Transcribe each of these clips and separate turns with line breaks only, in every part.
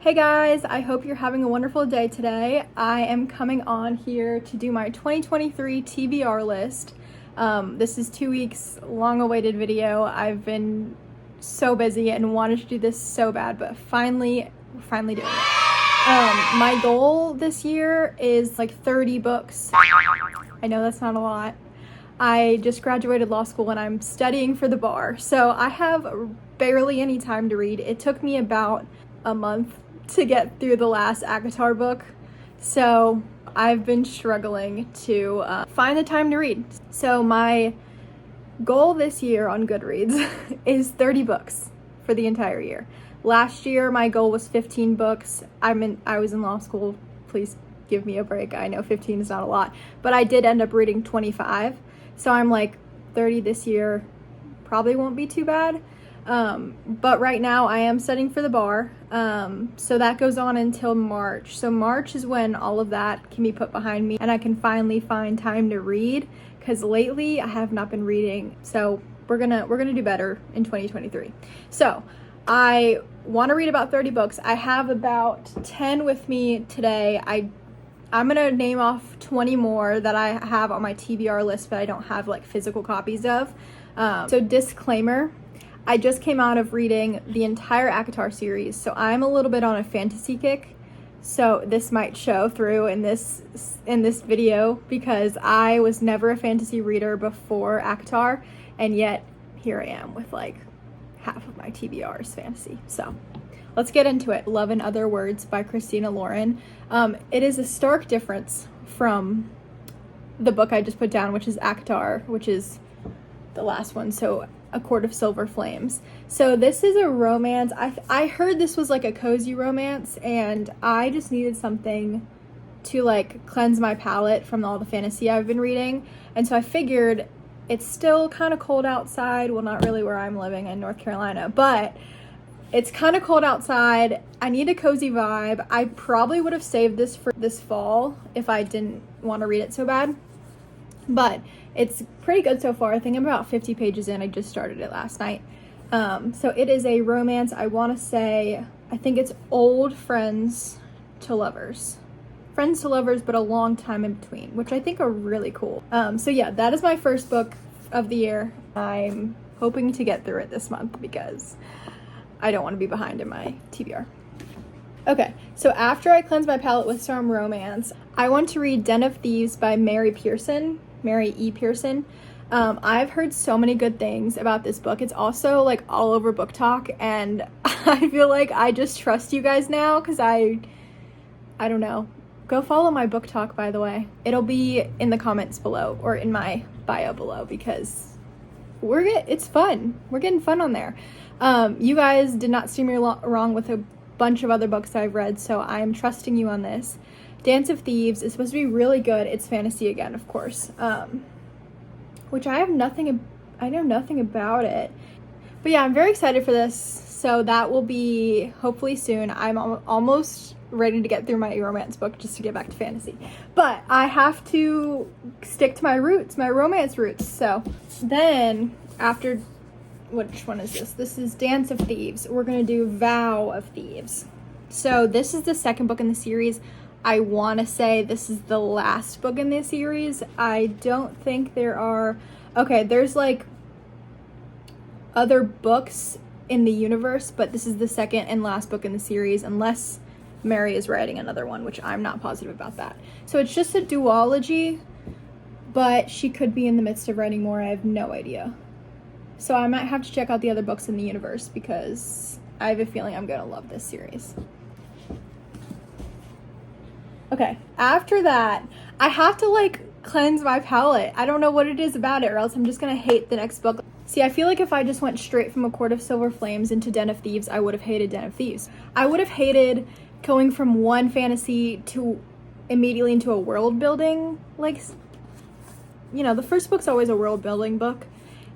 Hey guys, I hope you're having a wonderful day today. I am coming on here to do my 2023 TBR list. This is 2 weeks long awaited video. I've been so busy and wanted to do this so bad, but we're finally doing it. My goal this year is like 30 books. I know that's not a lot. I just graduated law school and I'm studying for the bar, so I have barely any time to read. It took me about a month to get through the last ACOTAR book, so I've been struggling to find the time to read. So my goal this year on Goodreads is 30 books for the entire year. Last year my goal was 15 books. I was in law school, please give me a break. I know 15 is not a lot, but I did end up reading 25, so I'm like 30 this year probably won't be too bad. But right now I am studying for the bar, so that goes on until March. So March is when all of that can be put behind me and I can finally find time to read, because lately I have not been reading. So we're gonna do better in 2023. So I want to read about 30 books. I have about 10 with me today. I'm gonna name off 20 more that I have on my TBR list, but I don't have like physical copies of. So disclaimer, I just came out of reading the entire ACOTAR series, so I'm a little bit on a fantasy kick. So this might show through in this video, because I was never a fantasy reader before ACOTAR, and yet here I am with like half of my TBR's fantasy. So let's get into it. Love in Other Words by Christina Lauren. It is a stark difference from the book I just put down, which is ACOTAR, which is the last one. So A Court of Silver Flames. So this is a romance. I heard this was like a cozy romance, and I just needed something to like cleanse my palate from all the fantasy I've been reading. And so I figured it's still kind of cold outside. Well, not really where I'm living in North Carolina, but it's kind of cold outside. I need a cozy vibe. I probably would have saved this for this fall if I didn't want to read it so bad. But it's pretty good so far. I think I'm about 50 pages in. I just started it last night. So it is a romance. I want to say, I think it's old friends to lovers. Friends to lovers, but a long time in between, which I think are really cool. So yeah, that is my first book of the year. I'm hoping to get through it this month because I don't want to be behind in my TBR. Okay, so after I cleanse my palate with some romance, I want to read Den of Thieves by Mary E. Pearson. I've heard so many good things about this book. It's also like all over Book Talk, and I feel like I just trust you guys now because I don't know. Go follow my Book Talk, by the way. It'll be in the comments below or in my bio below, because it's fun. We're getting fun on there. You guys did not steer me wrong with a bunch of other books I've read, so I'm trusting you on this. Dance of Thieves is supposed to be really good. It's fantasy again, of course, which I know nothing about it. But yeah, I'm very excited for this, so that will be hopefully soon. I'm almost ready to get through my romance book just to get back to fantasy. But I have to stick to my roots, my romance roots. So then after, which one is this? This is Dance of Thieves. We're going to do Vow of Thieves. So this is the second book in the series. I want to say this is the last book in this series. I don't think there are... Okay, there's like other books in the universe, but this is the second and last book in the series, unless Mary is writing another one, which I'm not positive about that. So it's just a duology, but she could be in the midst of writing more. I have no idea. So I might have to check out the other books in the universe, because I have a feeling I'm going to love this series. Okay, after that, I have to like cleanse my palate. I don't know what it is about it, or else I'm just going to hate the next book. See, I feel like if I just went straight from A Court of Silver Flames into Den of Thieves, I would have hated Den of Thieves. I would have hated going from one fantasy to immediately into a world building. Like, you know, the first book's always a world building book.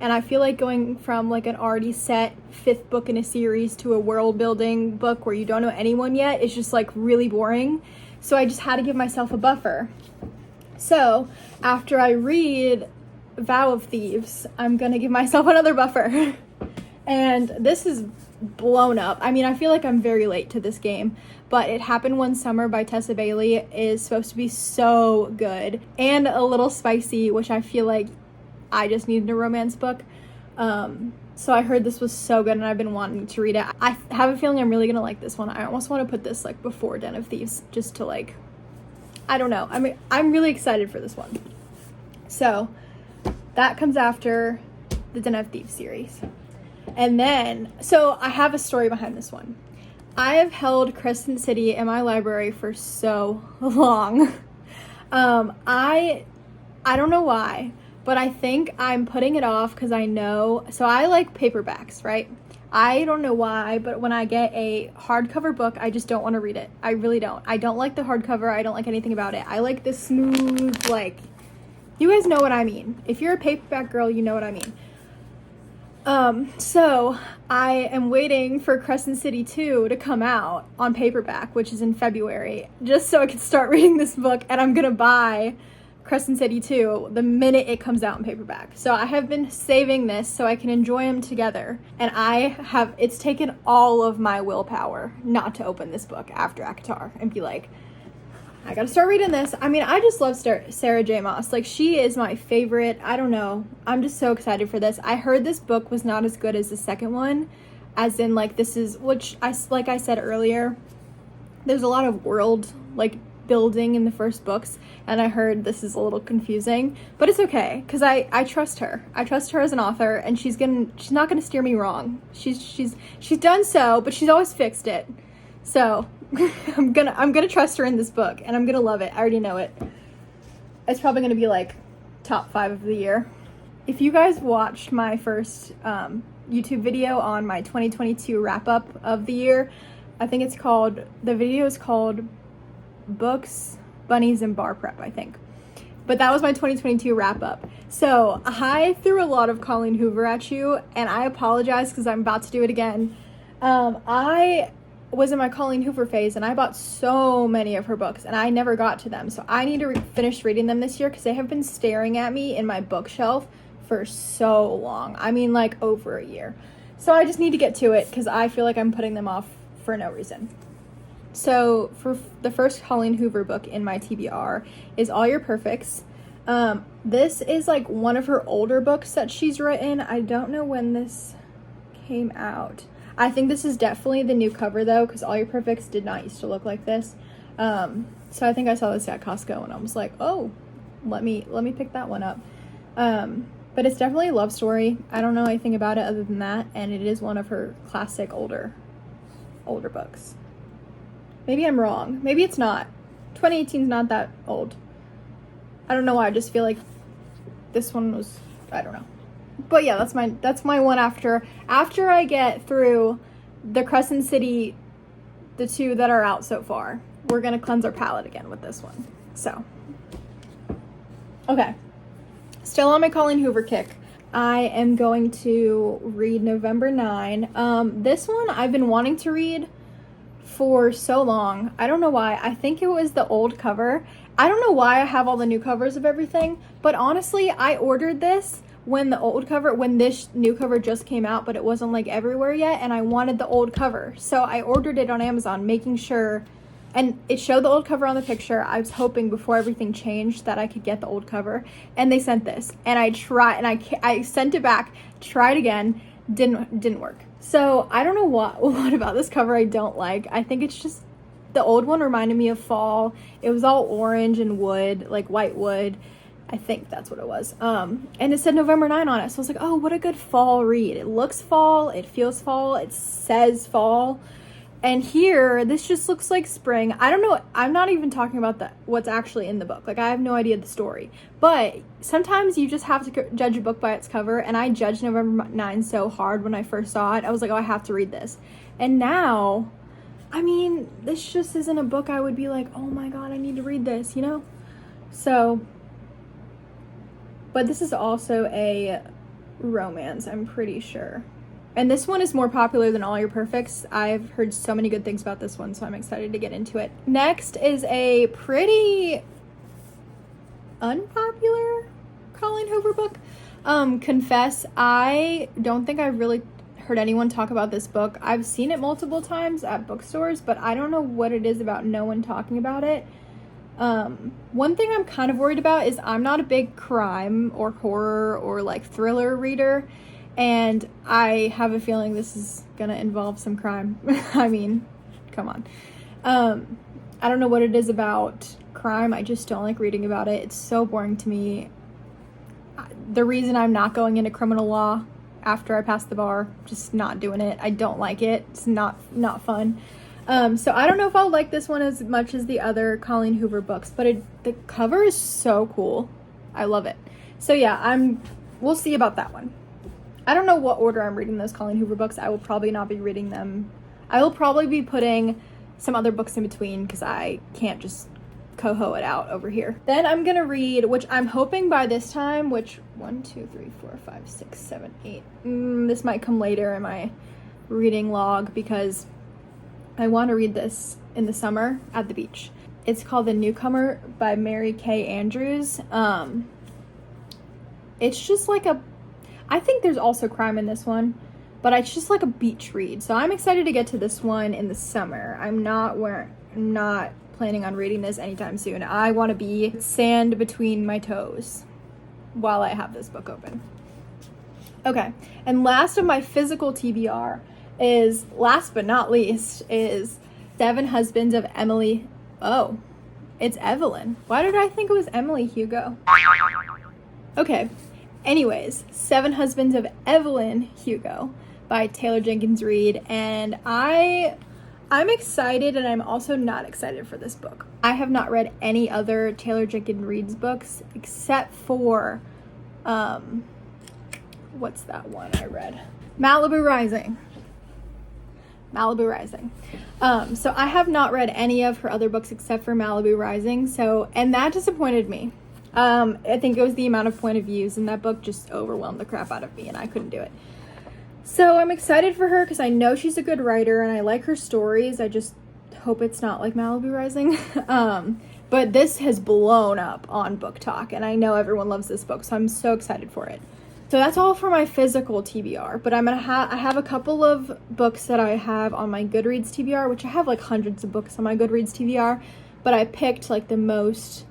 And I feel like going from like an already set 5th book in a series to a world building book where you don't know anyone yet is just like really boring. So I just had to give myself a buffer. So after I read Vow of Thieves, I'm gonna give myself another buffer. And this is blown up. I mean, I feel like I'm very late to this game, but It Happened One Summer by Tessa Bailey is supposed to be so good and a little spicy, which I feel like I just needed a romance book. So I heard this was so good and I've been wanting to read it. I have a feeling I'm really gonna like this one. I almost want to put this like before Den of Thieves, just to like, I don't know. I mean, I'm really excited for this one. So that comes after the Den of Thieves series. And then, so I have a story behind this one. I have held Crescent City in my library for so long. I don't know why, but I think I'm putting it off because I know, so I like paperbacks, right? I don't know why, but when I get a hardcover book, I just don't want to read it. I really don't. I don't like the hardcover. I don't like anything about it. I like the smooth, like, you guys know what I mean. If you're a paperback girl, you know what I mean. So I am waiting for Crescent City 2 to come out on paperback, which is in February, just so I can start reading this book, and I'm gonna buy Crescent City 2 the minute it comes out in paperback. So I have been saving this so I can enjoy them together, and it's taken all of my willpower not to open this book after ACOTAR and be like, I gotta start reading this. I mean, I just love Sarah J. Maas. Like, she is my favorite. I don't know. I'm just so excited for this. I heard this book was not as good as the second one, as in, like, this is, like I said earlier, there's a lot of world, like, building in the first books, and I heard this is a little confusing, but it's okay, because I trust her. I trust her as an author, and she's not gonna steer me wrong. She's done so, but she's always fixed it. So I'm gonna trust her in this book, and I'm gonna love it. I already know it. It's probably gonna be like top 5 of the year. If you guys watched my first YouTube video on my 2022 wrap up of the year, I think the video is called Books, Bunnies, and Bar Prep, I think. But that was my 2022 wrap up. So I threw a lot of Colleen Hoover at you, and I apologize because I'm about to do it again. I was in my Colleen Hoover phase, and I bought so many of her books, and I never got to them. So I need to finish reading them this year because they have been staring at me in my bookshelf for so long. I mean, like, over a year. So I just need to get to it because I feel like I'm putting them off for no reason. So for the first Colleen Hoover book in my TBR is All Your Perfects. This is like one of her older books that she's written. I don't know when this came out. I think this is definitely the new cover though, because All Your Perfects did not used to look like this. So I think I saw this at Costco and I was like, oh, let me pick that one up. But it's definitely a love story. I don't know anything about it other than that, and it is one of her classic older books. Maybe I'm wrong. Maybe it's not. 2018 is not that old. I don't know why. I just feel like this one was, I don't know. But yeah, that's my one after I get through the Crescent City, the 2 that are out so far. We're gonna cleanse our palate again with this one. So, okay. Still on my Colleen Hoover kick. I am going to read November 9. This one I've been wanting to read for so long. I don't know why. I think it was the old cover. I don't know why I have all the new covers of everything, but honestly, I ordered this when this new cover just came out, but it wasn't like everywhere yet, and I wanted the old cover. So I ordered it on Amazon, making sure, and it showed the old cover on the picture. I was hoping before everything changed that I could get the old cover, and they sent this, and I sent it back, tried again, didn't work. So I don't know what about this cover I don't like. I think it's just, the old one reminded me of fall. It was all orange and wood, like white wood. I think that's what it was. And it said November 9 on it. So I was like, oh, what a good fall read. It looks fall, it feels fall, it says fall. And here, this just looks like spring. I don't know. I'm not even talking about what's actually in the book. Like, I have no idea the story. But sometimes you just have to judge a book by its cover. And I judged November 9 so hard when I first saw it. I was like, oh, I have to read this. And now, I mean, this just isn't a book I would be like, oh my God, I need to read this, you know? So, but this is also a romance, I'm pretty sure. And this one is more popular than All Your Perfects. I've heard so many good things about this one, so I'm excited to get into it. Next is a pretty unpopular Colleen Hoover book. Confess, I don't think I've really heard anyone talk about this book. I've seen it multiple times at bookstores, but I don't know what it is about no one talking about it. One thing I'm kind of worried about is I'm not a big crime or horror or like thriller reader, and I have a feeling this is gonna involve some crime. I mean, come on. I don't know what it is about crime. I just don't like reading about it. It's so boring to me. The reason I'm not going into criminal law after I pass the bar, just not doing it. I don't like it. It's not fun. So I don't know if I'll like this one as much as the other Colleen Hoover books, but the cover is so cool. I love it. So yeah, we'll see about that one. I don't know what order I'm reading those Colleen Hoover books. I will probably not be reading them. I will probably be putting some other books in between because I can't just coho it out over here. Then I'm gonna read, which I'm hoping by this time, which 1, 2, 3, 4, 5, 6, 7, 8. This might come later in my reading log because I want to read this in the summer at the beach. It's called The Newcomer by Mary Kay Andrews. It's just like I think there's also crime in this one, but it's just like a beach read. So I'm excited to get to this one in the summer. I'm not planning on reading this anytime soon. I want to be sand between my toes while I have this book open. Okay, and last of my physical TBR is, last but not least, is 7 Husbands of Emily. Oh, it's Evelyn. Why did I think it was Emily Hugo? Okay, anyways, 7 Husbands of Evelyn Hugo by Taylor Jenkins Reid, and I'm excited, and I'm also not excited for this book. I have not read any other Taylor Jenkins Reid's books except for, what's that one I read? Malibu Rising. So I have not read any of her other books except for Malibu Rising, and that disappointed me. I think it was the amount of point of views in that book just overwhelmed the crap out of me, and I couldn't do it. So I'm excited for her because I know she's a good writer and I like her stories. I just hope it's not like Malibu Rising. But this has blown up on Book Talk, and I know everyone loves this book, so I'm so excited for it. So that's all for my physical TBR, but I have a couple of books that I have on my Goodreads TBR, which I have like hundreds of books on my Goodreads TBR, but I picked like the most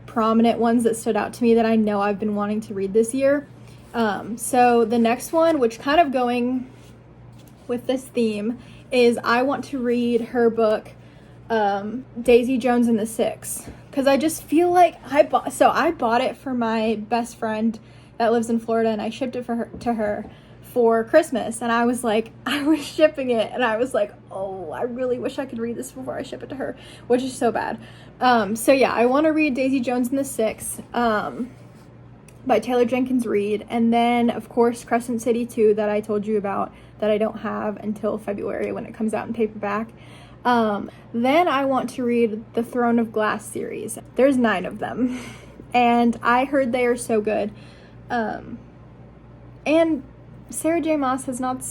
prominent ones that stood out to me that I know I've been wanting to read this year. So the next one, which kind of going with this theme, is I want to read her book, Daisy Jones and the Six, because I just feel like I bought it for my best friend that lives in Florida, and I shipped it to her for Christmas, and I was shipping it, and I was like, oh, I really wish I could read this before I ship it to her, which is so bad. So yeah, I want to read Daisy Jones and the Six, by Taylor Jenkins Reid, and then of course Crescent City 2 that I told you about that I don't have until February when it comes out in paperback. Then I want to read the Throne of Glass series. There's 9 of them, and I heard they are so good. And Sarah J. Maas has not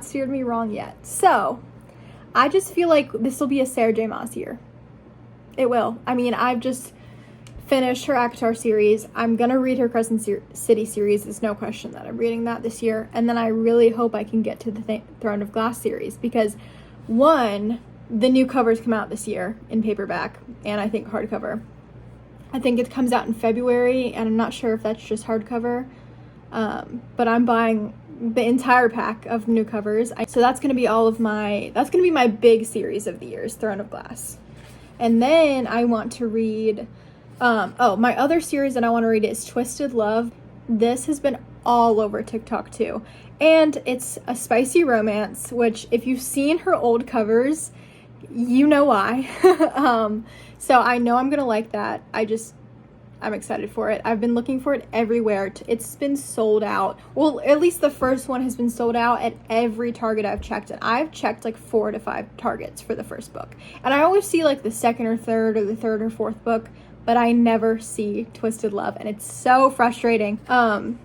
steered me wrong yet. So I just feel like this will be a Sarah J. Maas year. It will. I mean, I've just finished her ACOTAR series. I'm gonna read her Crescent City series. There's no question that I'm reading that this year. And then I really hope I can get to the Throne of Glass series because, one, the new covers come out this year in paperback and I think hardcover. I think it comes out in February, and I'm not sure if that's just hardcover, but I'm buying the entire pack of new covers. So that's gonna be my big series of the year is Throne of Glass. And then I want to read, my other series that I want to read is Twisted Love. This has been all over TikTok too. And it's a spicy romance, which if you've seen her old covers, you know why. So I know I'm going to like that. I'm excited for it. I've been looking for it everywhere. It's been sold out. Well, at least the first one has been sold out at every Target I've checked. And I've checked like 4 to 5 Targets for the first book. And I always see like the second or third or the third or fourth book, but I never see Twisted Love. And it's so frustrating. And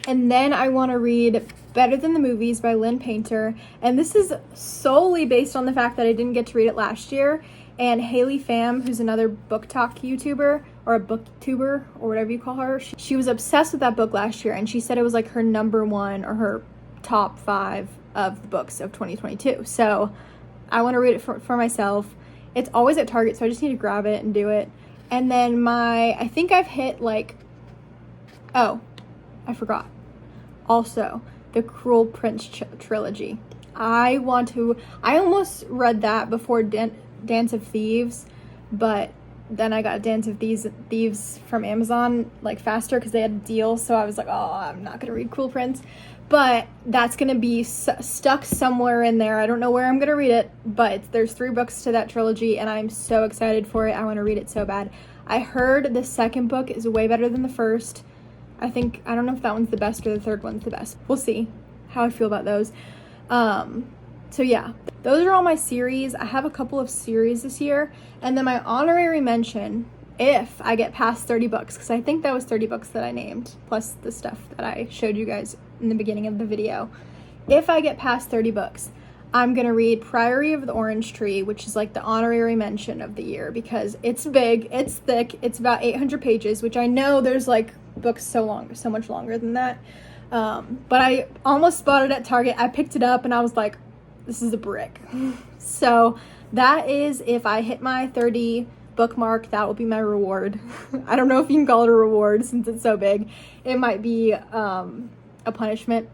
then I want to read Better Than the Movies by Lynn Painter. And this is solely based on the fact that I didn't get to read it last year. And Haley Pham, who's another book talk YouTuber or a booktuber or whatever you call her, she was obsessed with that book last year, and she said it was like her number one or her top 5 of the books of 2022. So I want to read it for myself. It's always at Target, so I just need to grab it and do it. And then I think I've hit like, oh, I forgot. Also, the Cruel Prince trilogy. I almost read that before Dance of Thieves, but then I got Dance of Thieves from Amazon like faster because they had a deal, so I was like, oh, I'm not gonna read Cruel Prince. But that's gonna be stuck somewhere in there. I don't know where I'm gonna read it, but there's 3 books to that trilogy, and I'm so excited for it. I want to read it so bad. I heard the second book is way better than the first. I don't know if that one's the best or the third one's the best. We'll see how I feel about those. So yeah, those are all my series. I have a couple of series this year, and then my honorary mention, if I get past 30 books, because I think that was 30 books that I named, plus the stuff that I showed you guys in the beginning of the video. If I get past 30 books, I'm gonna read Priory of the Orange Tree, which is like the honorary mention of the year, because it's big, it's thick, it's about 800 pages, which I know there's like books so much longer than that. But I almost bought it at Target. I picked it up and I was like, this is a brick. So that is, if I hit my 30 bookmark, that will be my reward. I don't know if you can call it a reward since it's so big. It might be a punishment.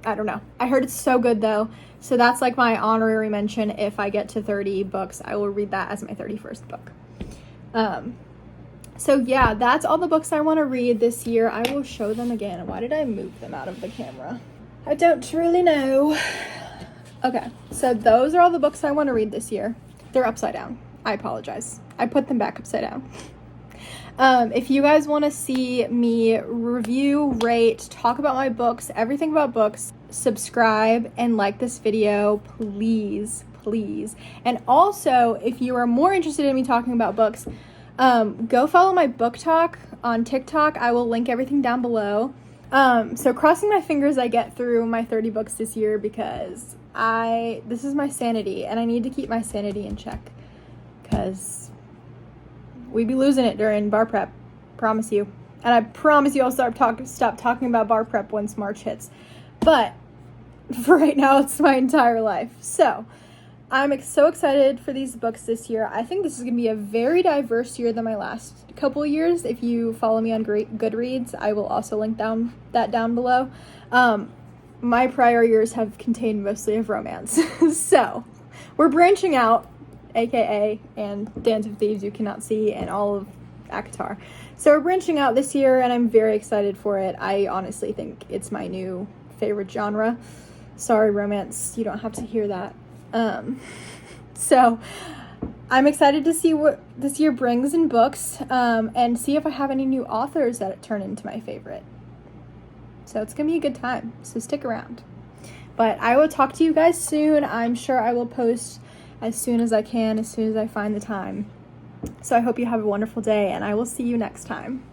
I don't know. I heard it's so good though. So that's like my honorary mention. If I get to 30 books, I will read that as my 31st book. So yeah, that's all the books I want to read this year. I will show them again. Why did I move them out of the camera? I don't truly know. Okay, so those are all the books I want to read this year. They're upside down. I apologize. I put them back upside down. If you guys want to see me review, rate, talk about my books, everything about books, subscribe and like this video, please. And also, if you are more interested in me talking about books, go follow my book talk on TikTok. I will link everything down below. So crossing my fingers I get through my 30 books this year, because this is my sanity, and I need to keep my sanity in check, because we be losing it during bar prep, promise you. And I promise you I'll stop talking about bar prep once March hits. But for right now, it's my entire life. So I'm so excited for these books this year. I think this is going to be a very diverse year than my last couple of years. If you follow me on Goodreads, I will also link that down below. My prior years have contained mostly of romance. So we're branching out, aka and Dance of Thieves you cannot see, and all of ACOTAR. So we're branching out this year, and I'm very excited for it. I honestly think it's my new favorite genre. Sorry, romance, you don't have to hear that. So I'm excited to see what this year brings in books, and see if I have any new authors that turn into my favorite. So it's gonna be a good time, so stick around. But I will talk to you guys soon. I'm sure I will post as soon as I can, as soon as I find the time. So I hope you have a wonderful day, and I will see you next time.